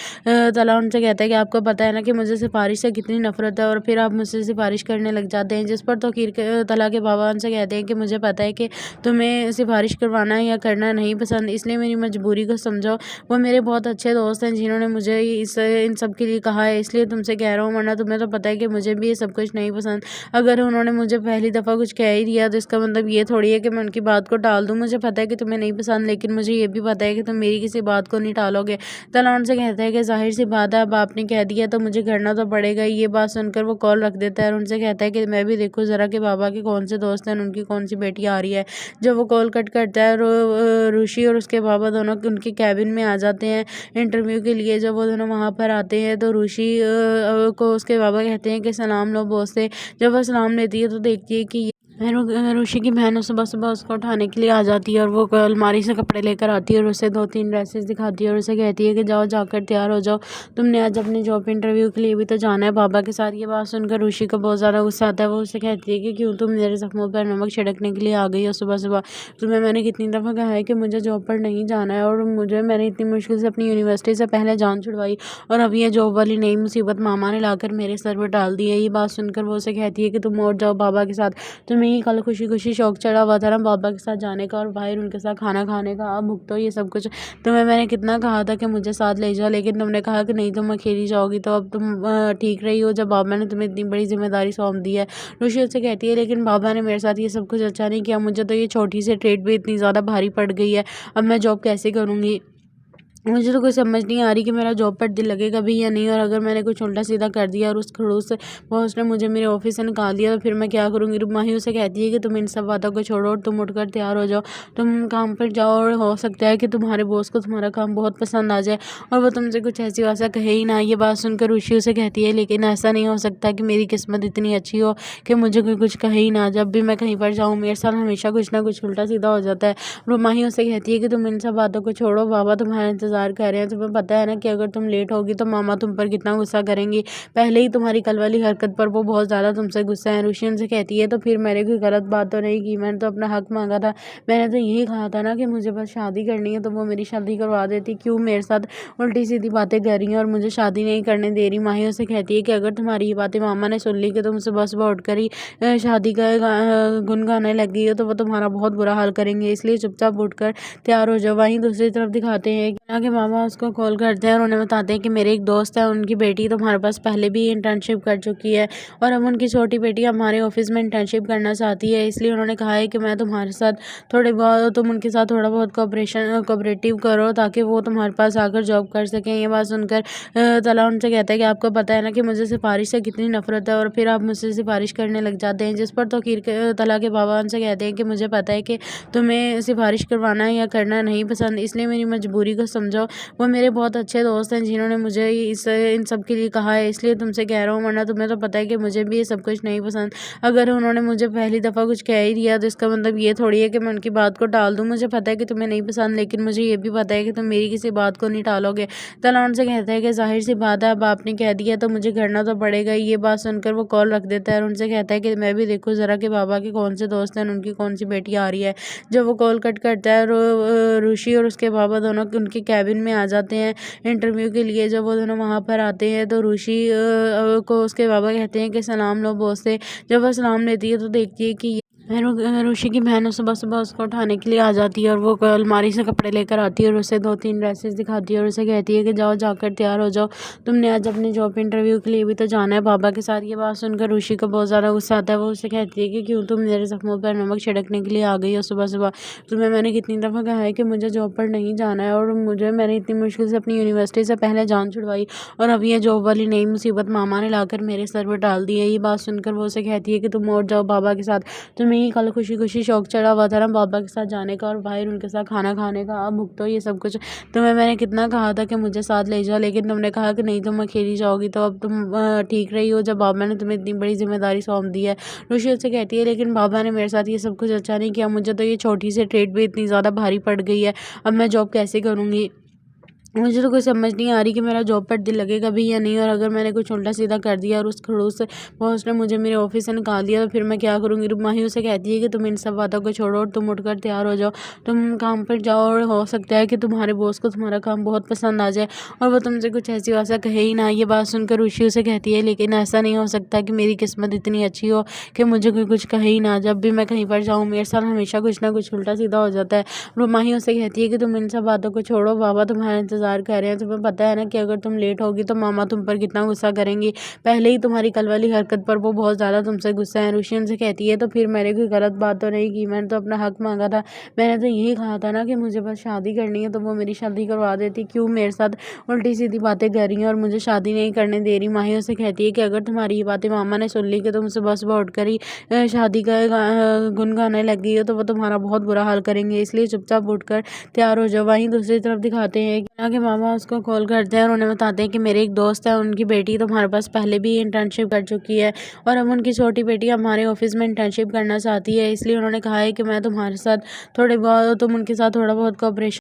तला उनसे कहता है कि आपको पता है ना कि मुझे सिफारिश से कितनी नफरत है और फिर आप मुझसे सिफारिश करने लग जाते हैं। जिस पर तला के बाबा उनसे कहते हैं कि मुझे पता है कि तुम्हें सिफारिश करवाना या करना नहीं पसंद, इसलिए मेरी मजबूरी को समझो। वो मेरे बहुत अच्छे दोस्त हैं जिन्होंने मुझे इन सब के लिए कहा है, इसलिए तुमसे कह रहा हूँ, वरना तुम्हें तो पता है कि मुझे भी ये सब कुछ नहीं पसंद। अगर उन्होंने मुझे पहली दफ़ा कुछ कह ही दिया तो इसका मतलब ये थोड़ी है कि मैं उनकी बात को टाल दूँ। मुझे पता है कि तुम्हें नहीं पसंद, लेकिन मुझे ये भी पता है कि तुम मेरी किसी बात को नहीं टालोगे। तला उनसे कहता है कि जाहिर सी बात है, अब आपने कह दिया तो मुझे करना तो पड़ेगा। ये बात सुनकर वो कॉल रख देता है और उनसे कहता है कि मैं भी देखूँ ज़रा कि बाबा के कौन से दोस्त हैं, उनकी कौन सी बेटी आ रही है। जब वो कॉल कट करता है और ऋषि और उसके बाबा दोनों उनके कैबिन में आ जाते हैं इंटरव्यू के लिए। जब वो दोनों वहाँ पर आते हैं तो ऋषि को उसके बाबा कहते हैं कि सलाम लो बॉस से। जब वह सलाम लेती है तो देखती है कि ऋषि की बहन सुबह सुबह उसको उठाने के लिए आ जाती है और वो अलमारी से कपड़े लेकर आती है और उसे 2-3 ड्रेसेस दिखाती है और उसे कहती है कि जाओ जाकर तैयार हो जाओ, तुमने आज अपने जॉब इंटरव्यू के लिए भी तो जाना है बाबा के साथ। ये बात सुनकर ऋषि को बहुत ज़्यादा गुस्सा आता है। वो उसे कहती है कि क्यों तुम मेरे जख्मों पर नमक छिड़कने के लिए आ गई हो सुबह सुबह। तुम्हें मैंने कितनी दफ़ा कहा है कि मुझे जॉब पर नहीं जाना है और मैंने इतनी मुश्किल से अपनी यूनिवर्सिटी से पहले जान छुड़वाई और अब ये जॉब वाली नई मुसीबत मामा ने लाकर मेरे सर पर डाल दी है। ये बात सुनकर वो उसे कहती है कि तुम और जाओ बाबा के साथ, तुम्हें ही कल खुशी खुशी शौक चढ़ा हुआ था ना बाबा के साथ जाने का और बाहर उनके साथ खाना खाने का, अब भुगतो ये सब कुछ। तुम्हें मैंने कितना कहा था कि मुझे साथ ले जाओ, लेकिन तुमने कहा कि नहीं तुम अकेली जाओगी, तो अब तुम ठीक रही हो जब बाबा ने तुम्हें इतनी बड़ी जिम्मेदारी सौंप दी है। ऋषि उससे कहती है लेकिन बाबा ने मेरे साथ ये सब कुछ अच्छा नहीं किया, मुझे तो ये छोटी सी ट्रेड भी इतनी ज़्यादा भारी पड़ गई है, अब मैं जॉब कैसे करूँगी। मुझे तो कुछ समझ नहीं आ रही कि मेरा जॉब पर दिल लगेगा भी या नहीं, और अगर मैंने कुछ उल्टा सीधा कर दिया और उस खड़ूस बॉस ने मुझे मेरे ऑफिस से निकाल दिया तो फिर मैं क्या करूँगी। माही उसे कहती है कि तुम इन सब बातों को छोड़ो और तुम उठकर तैयार हो जाओ, तुम काम पर जाओ और हो सकता है कि तुम्हारे बॉस को तुम्हारा काम बहुत पसंद आ जाए और वो तुमसे कुछ ऐसी वैसा कहे ही ना। ये बात सुनकर ऋषि उसे कहती है लेकिन ऐसा नहीं हो सकता कि मेरी किस्मत इतनी अच्छी हो कि मुझे कोई कुछ कहे ही ना। जब भी मैं कहीं पर जाऊँ मेरे साथ हमेशा कुछ ना कुछ उल्टा सीधा हो जाता है। माही उसे कहती है कि तुम इन सब बातों को छोड़ो, बाबा तुम्हारा इंतजार कर रहे हैं, तुम्हें पता है ना कि अगर तुम लेट होगी तो मामा तुम पर कितना गुस्सा करेंगी, पहले ही तुम्हारी कल वाली हरकत पर वो बहुत ज़्यादा तुमसे गुस्सा है। ऋषि उनसे कहती है तो फिर मैंने कोई गलत बात तो नहीं की, मैंने तो अपना हक मांगा था, मैंने तो यही कहा था ना कि मुझे बस शादी करनी है तो वो मेरी शादी करवा देती, क्यों मेरे साथ उल्टी सीधी बातें कर रही हैं और मुझे शादी नहीं करने दे रही। माही उसे कहती है कि अगर तुम्हारी ये बातें मामा ने सुन ली कि तुम सुबह सुबह उठकर ही शादी का गुन गाने लग गई हो तो वो तुम्हारा बहुत बुरा हाल करेंगे, इसलिए चुपचाप उठकर तैयार हो जाओ। वहीं दूसरी तरफ दिखाते हैं कि मामा उसको कॉल करते हैं और उन्हें बताते हैं कि मेरे एक दोस्त है, उनकी बेटी तुम्हारे पास पहले भी इंटर्नशिप कर चुकी है और अब उनकी छोटी बेटी हमारे ऑफिस में इंटर्नशिप करना चाहती है, इसलिए उन्होंने कहा है कि मैं तुम्हारे साथ तुम उनके साथ थोड़ा बहुत कोऑपरेटिव करो ताकि वो तुम्हारे पास आकर जॉब कर सकें। ये बात सुनकर तला उनसे कहता है कि आपको पता है ना कि मुझे सिफारिश से कितनी नफरत है और फिर आप मुझसे सिफारिश करने लग जाते हैं। जिस पर तला के बाबा उनसे कहते हैं कि मुझे पता है कि तुम्हें सिफारिश करवाना या करना नहीं पसंद, इसलिए मेरी मजबूरी को समझो। वो मेरे बहुत अच्छे दोस्त हैं जिन्होंने मुझे इन सब के लिए कहा है, इसलिए तुमसे कह रहा हूँ, वरना तुम्हें तो पता है कि मुझे भी ये सब कुछ नहीं पसंद। अगर उन्होंने मुझे पहली दफ़ा कुछ कह ही दिया तो इसका मतलब ये थोड़ी है कि मैं उनकी बात को टाल दूँ। मुझे पता है कि तुम्हें नहीं पसंद, लेकिन मुझे ये भी पता है कि तुम मेरी किसी बात को नहीं टालोगे। तला उनसे कहता है कि जाहिर सी बात है, अब आपने कह दिया तो मुझे करना तो पड़ेगा। ये बात सुनकर वो कॉल रख देता है और उनसे कहता है कि मैं भी देखूँ ज़रा कि बाबा के कौन से दोस्त हैं, उनकी कौन सी बेटी आ रही है। जब वो कॉल कट करता है और ऋषि और उसके बाबा दोनों उनके कैबिन में आ जाते हैं इंटरव्यू के लिए। जब वो दोनों वहाँ पर आते हैं तो ऋषि को उसके बाबा कहते हैं कि सलाम लो बॉस से। जब वह सलाम लेती है तो देखती है कि ऋषि की बहन सुबह सुबह उसको उठाने के लिए आ जाती है और वो अलमारी से कपड़े लेकर आती है और उसे 2-3 ड्रेसेस दिखाती है और उसे कहती है कि जाओ जाकर तैयार हो जाओ, तुमने आज अपने जॉब इंटरव्यू के लिए भी तो जाना है बाबा के साथ। ये बात सुनकर ऋषि को बहुत ज़्यादा गुस्सा आता है। वो उसे कहती है कि क्यों तुम मेरे जख्मों पर नमक छिड़कने के लिए आ गई हो सुबह सुबह। तुम्हें मैंने कितनी दफ़ा कहा है कि मुझे जॉब पर नहीं जाना है और मैंने इतनी मुश्किल से अपनी यूनिवर्सिटी से पहले जान छुड़वाई और अब ये जॉब वाली नई मुसीबत मामा ने लाकर मेरे सर पर डाल दी है। ये बात सुनकर वो उसे कहती है कि तुम और जाओ बाबा के साथ, तुम्हें ही कल खुशी खुशी शौक चढ़ा हुआ था ना बाबा के साथ जाने का और बाहर उनके साथ खाना खाने का, अब भुगतो ये सब कुछ। तुम्हें मैंने कितना कहा था कि मुझे साथ ले जाओ, लेकिन तुमने कहा कि नहीं तुम अकेली जाओगी, तो अब तुम ठीक रही हो जब बाबा ने तुम्हें इतनी बड़ी जिम्मेदारी सौंप दी है। ऋषि उससे कहती है लेकिन बाबा ने मेरे साथ ये सब कुछ अच्छा नहीं किया, मुझे तो ये छोटी सी ट्रेड भी इतनी ज़्यादा भारी पड़ गई है, अब मैं जॉब कैसे करूँगी। मुझे तो कोई समझ नहीं आ रही कि मेरा जॉब पर दिल लगेगा भी या नहीं, और अगर मैंने कुछ उल्टा सीधा कर दिया और उस खड़ूस बॉस ने मुझे मेरे ऑफिस से निकाल दिया तो फिर मैं क्या करूँगी। माही उसे कहती है कि तुम इन सब बातों को छोड़ो और तुम उठकर तैयार हो जाओ, तुम काम पर जाओ, और हो सकता है कि तुम्हारे बॉस को तुम्हारा काम बहुत पसंद आ जाए और वो तुमसे कुछ ऐसी वैसा कहे ही ना। ये बात सुनकर ऋषि उसे कहती है, लेकिन ऐसा नहीं हो सकता कि मेरी किस्मत इतनी अच्छी हो कि मुझे कोई कुछ कहे ही ना। जब भी मैं कहीं पर जाऊँ मेरे साथ हमेशा कुछ ना कुछ उल्टा सीधा हो जाता है। माही उसे कहती है कि तुम इन सब बातों को छोड़ो, बाबा तुम्हारा इंतजार कर रहे हैं। तुम्हें पता है ना कि अगर तुम लेट होगी तो मामा तुम पर कितना गुस्सा करेंगी। पहले ही तुम्हारी कल वाली हरकत पर वो बहुत ज़्यादा तुमसे गुस्सा है। ऋषि उनसे कहती है, तो फिर मैंने कोई गलत बात तो नहीं की, मैंने तो अपना हक मांगा था। मैंने तो यही कहा था ना कि मुझे बस शादी करनी है, तो वो मेरी शादी करवा देती। क्यों मेरे साथ उल्टी सीधी बातें कर रही हैं और मुझे शादी नहीं करने दे रही। माही उसे कहती है कि अगर तुम्हारी ये बातें मामा ने सुन ली कि तुम सुबह सुबह उठकर ही शादी का गुन गाने लग गई हो तो वो तुम्हारा बहुत बुरा हाल करेंगे, इसलिए चुपचाप उठकर तैयार हो जाओ। वहीं दूसरी तरफ दिखाते हैं कि ना के मामा उसको कॉल करते हैं और उन्हें बताते हैं कि मेरे एक दोस्त है, उनकी बेटी तुम्हारे पास पहले भी इंटर्नशिप कर चुकी है और अब उनकी छोटी बेटी हमारे ऑफिस में इंटर्नशिप करना चाहती है, इसलिए उन्होंने कहा है कि मैं तुम्हारे साथ थोड़े बहुत तुम उनके साथ थोड़ा बहुत कोऑपरेशन